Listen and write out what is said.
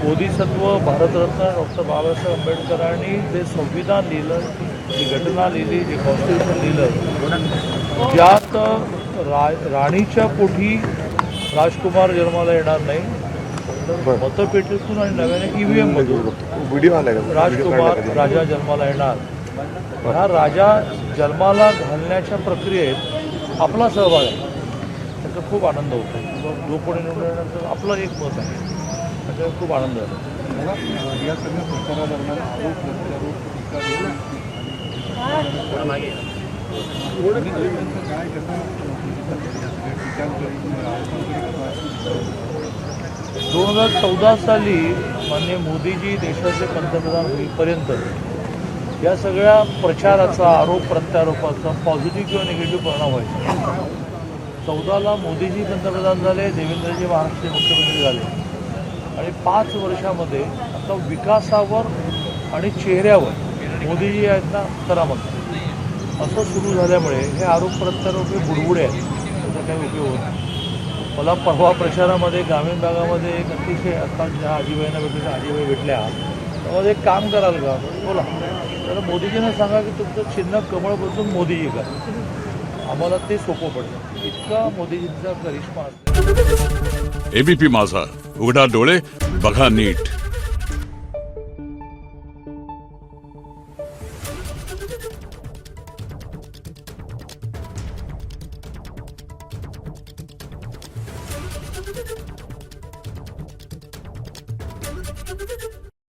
Bodhisattva Bharat Ratna doctor Babasaheb आंबेडकरांनी जे संविधान लिहिलं, जी घटना लिहिली, जे कॉन्स्टिट्यूशन लिहिलं, ज्यात राणीच्या पोटी राजकुमार जन्माला येणार नाही, तर मतपेटीतून आणि नव्याने EVM मधून राजकुमार राजा जन्माला येणार. हा राजा जन्माला घालण्याच्या प्रक्रियेत आपला सहभाग आहे, त्याचा खूप आनंद होतो. जो कोणी निवडून येण्याचं आपलं एक मत आहे, त्याच्यावर खूप आनंद झाला. या सगळ्या प्रचारादरम्यान आरोप प्रत्यारोप काय कसं 2014 साली माननीय मोदीजी देशाचे पंतप्रधान होईपर्यंत या सगळ्या प्रचाराचा, आरोप प्रत्यारोपाचा पॉझिटिव्ह किंवा निगेटिव्ह परिणाम व्हायचा. 14ला मोदीजी पंतप्रधान झाले, देवेंद्रजी महाराष्ट्राचे मुख्यमंत्री झाले आणि 5 वर्षामध्ये आता विकासावर आणि चेहऱ्यावर मोदीजी आहेत ना करामत असं सुरू झाल्यामुळे हे आरोप प्रत्यारोप हे बुडबुडे आहेत, त्याचा काही उपयोग होत नाही. मला परवा प्रचारामध्ये ग्रामीण भागामध्ये एक अतिशय आता ज्या आजीबाईंना भेटल्या, आजीबाई भेटल्या, त्यामध्ये एक काम कराल का बोला, तर मोदीजींना सांगा की तुमचं चिन्ह कमळ बसून मोदीजी का, आम्हाला ते सोपं पडतं. इतका मोदीजींचा करिश्मा असतो. ABP माझा, उघडा डोळे बघा नीट. Thank you.